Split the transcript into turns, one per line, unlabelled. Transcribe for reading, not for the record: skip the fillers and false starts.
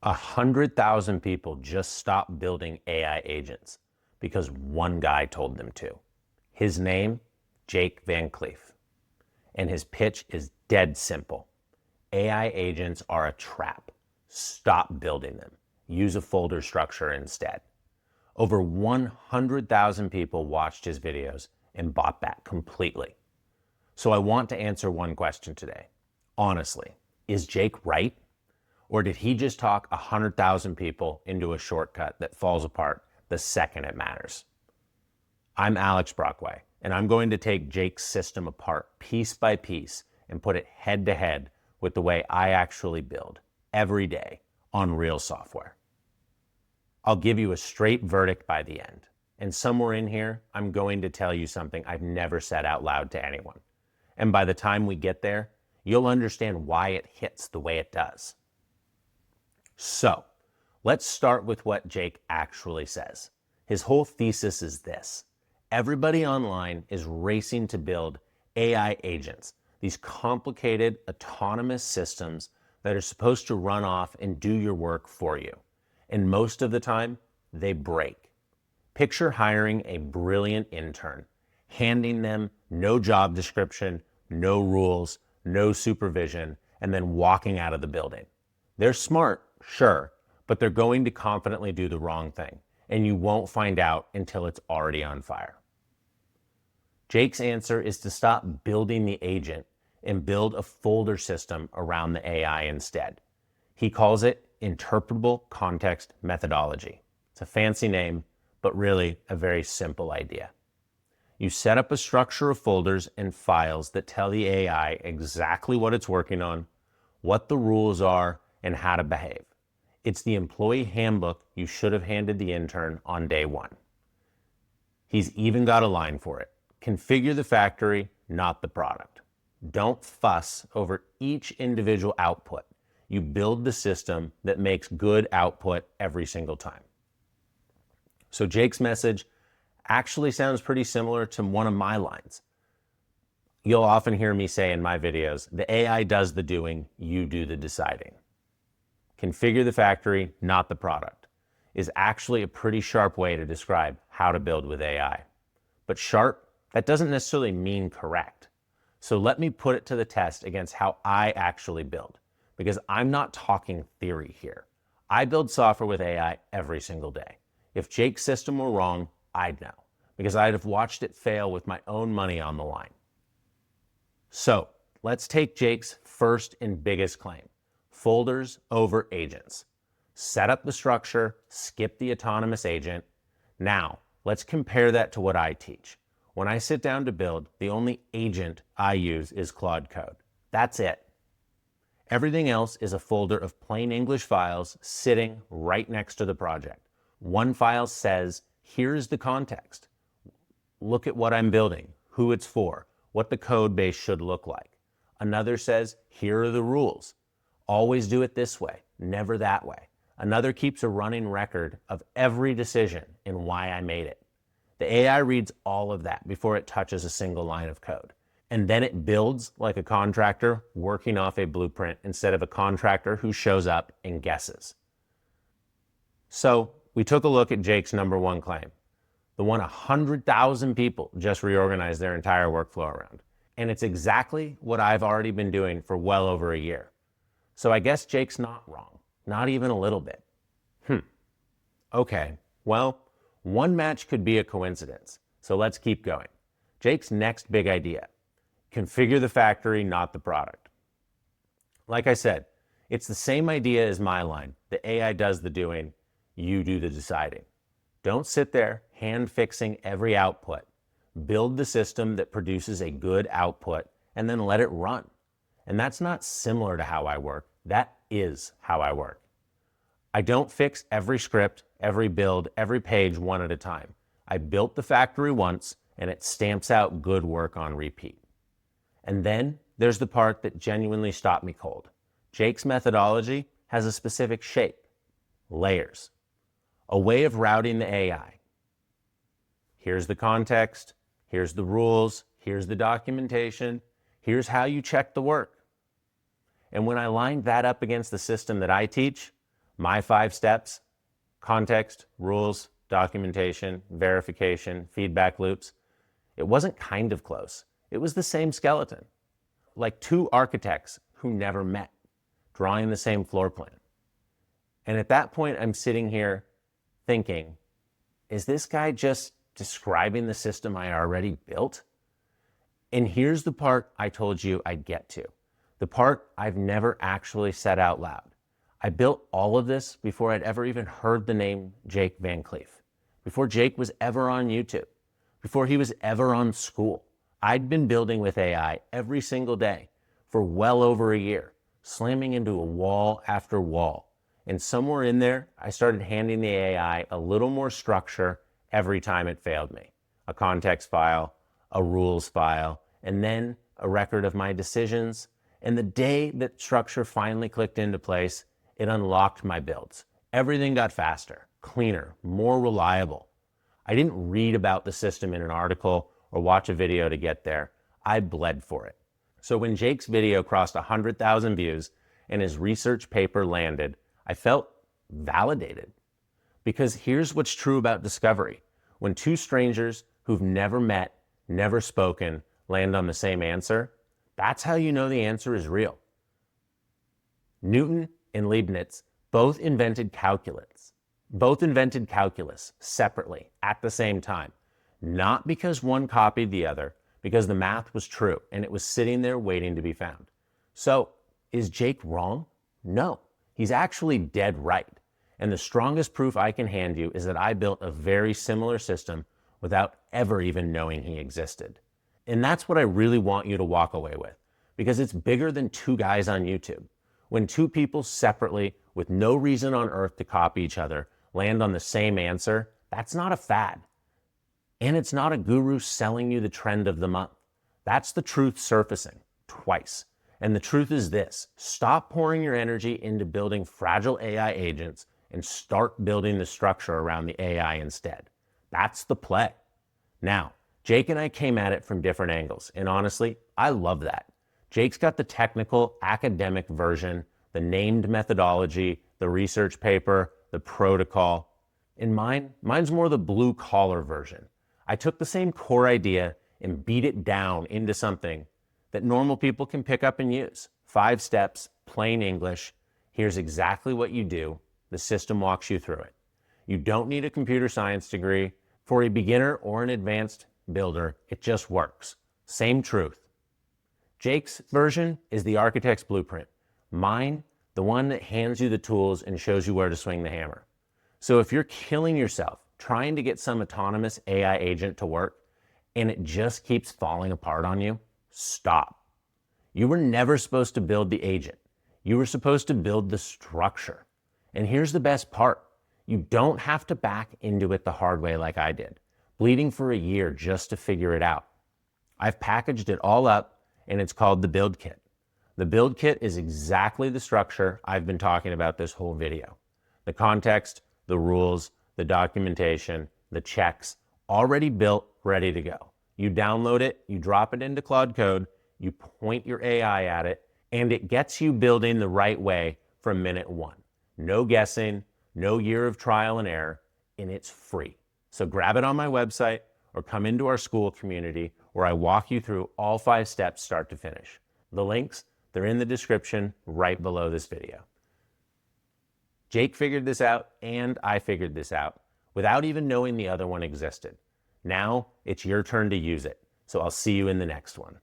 100,000 people just stopped building AI agents because one guy told them to. His name, Jake Van Clief. And his pitch is dead simple. AI agents are a trap. Stop building them. Use a folder structure instead. Over 100,000 people watched his videos and bought that completely. So I want to answer one question today. Honestly, is Jake right? Or did he just talk 100,000 people into a shortcut that falls apart the second it matters? I'm Alex Brockway, and I'm going to take Jake's system apart piece by piece and put it head to head with the way I actually build every day on real software. I'll give you a straight verdict by the end. And somewhere in here, I'm going to tell you something I've never said out loud to anyone. And by the time we get there, you'll understand why it hits the way it does. So, let's start with what Jake actually says. His whole thesis is this. Everybody online is racing to build AI agents, these complicated autonomous systems that are supposed to run off and do your work for you. And most of the time, they break. Picture hiring a brilliant intern, handing them no job description, no rules, no supervision, and then walking out of the building. They're smart, sure, but they're going to confidently do the wrong thing, and you won't find out until it's already on fire. Jake's answer is to stop building the agent and build a folder system around the AI instead. He calls it interpretable context methodology. It's a fancy name, but really a very simple idea. You set up a structure of folders and files that tell the AI exactly what it's working on, what the rules are, and how to behave. It's the employee handbook you should have handed the intern on day one. He's even got a line for it. Configure the factory, not the product. Don't fuss over each individual output. You build the system that makes good output every single time. So Jake's message actually sounds pretty similar to one of my lines. You'll often hear me say in my videos, the AI does the doing, you do the deciding. Configure the factory, not the product, is actually a pretty sharp way to describe how to build with AI. But sharp, that doesn't necessarily mean correct. So let me put it to the test against how I actually build, because I'm not talking theory here. I build software with AI every single day. If Jake's system were wrong, I'd know, because I'd have watched it fail with my own money on the line. So let's take Jake's first and biggest claim. Folders over agents. Set up the structure, skip the autonomous agent. Now, let's compare that to what I teach. When I sit down to build, the only agent I use is Claude code. That's it. Everything else is a folder of plain English files sitting right next to the project. One file says, here's the context. Look at what I'm building, who it's for, what the code base should look like. Another says, here are the rules. Always do it this way, never that way. Another keeps a running record of every decision and why I made it. The AI reads all of that before it touches a single line of code. And then it builds like a contractor working off a blueprint instead of a contractor who shows up and guesses. So we took a look at Jake's number one claim, the one 100,000 people just reorganized their entire workflow around. And it's exactly what I've already been doing for well over a year. So I guess Jake's not wrong, not even a little bit. Okay, well, one match could be a coincidence, so let's keep going. Jake's next big idea, configure the factory, not the product. Like I said, it's the same idea as my line. The AI does the doing, you do the deciding. Don't sit there hand-fixing every output. Build the system that produces a good output and then let it run. And that's not similar to how I work. That is how I work. I don't fix every script, every build, every page one at a time. I built the factory once and it stamps out good work on repeat. And then there's the part that genuinely stopped me cold. Jake's methodology has a specific shape, layers, a way of routing the AI. Here's the context, here's the rules, here's the documentation, here's how you check the work. And when I lined that up against the system that I teach, My 5 steps: context, rules, documentation, verification, feedback loops. It wasn't kind of close. It was the same skeleton, like 2 architects who never met, drawing the same floor plan. And at that point, I'm sitting here thinking, is this guy just describing the system I already built? And here's the part I told you I'd get to, the part I've never actually said out loud. I built all of this before I'd ever even heard the name Jake Van Clief, before Jake was ever on YouTube, before he was ever on school. I'd been building with AI every single day for well over a year, slamming into a wall after wall. And somewhere in there, I started handing the AI a little more structure every time it failed me. A context file, a rules file, and then a record of my decisions. And the day that structure finally clicked into place, it unlocked my builds. Everything got faster, cleaner, more reliable. I didn't read about the system in an article or watch a video to get there. I bled for it. So when Jake's video crossed 100,000 views and his research paper landed, I felt validated. Because here's what's true about discovery. When 2 strangers who've never met, never spoken, land on the same answer, that's how you know the answer is real. Newton and Leibniz both invented calculus separately at the same time. Not because one copied the other, because the math was true and it was sitting there waiting to be found. So, is Jake wrong? No, he's actually dead right. And the strongest proof I can hand you is that I built a very similar system without ever even knowing he existed. And that's what I really want you to walk away with, because it's bigger than 2 guys on YouTube. When 2 people separately, with no reason on earth to copy each other, land on the same answer, that's not a fad. And it's not a guru selling you the trend of the month. That's the truth surfacing twice. And the truth is this: stop pouring your energy into building fragile AI agents and start building the structure around the AI instead. That's the play. Now, Jake and I came at it from different angles, and honestly, I love that. Jake's got the technical, academic version, the named methodology, the research paper, the protocol. And mine's more the blue-collar version. I took the same core idea and beat it down into something that normal people can pick up and use. 5 steps, plain English. Here's exactly what you do. The system walks you through it. You don't need a computer science degree. For a beginner or an advanced builder, it just works. Same truth. Jake's version is the architect's blueprint. Mine, the one that hands you the tools and shows you where to swing the hammer. So if you're killing yourself trying to get some autonomous AI agent to work and it just keeps falling apart on you, stop. You were never supposed to build the agent. You were supposed to build the structure. And here's the best part. You don't have to back into it the hard way like I did, bleeding for a year just to figure it out. I've packaged it all up, and it's called the Build Kit. The Build Kit is exactly the structure I've been talking about this whole video. The context, the rules, the documentation, the checks, already built, ready to go. You download it, you drop it into Claude Code, you point your AI at it, and it gets you building the right way from minute 1. No guessing, no year of trial and error, and it's free. So grab it on my website or come into our school community where I walk you through all 5 steps start to finish. The links, they're in the description right below this video. Jake figured this out and I figured this out without even knowing the other one existed. Now it's your turn to use it. So I'll see you in the next one.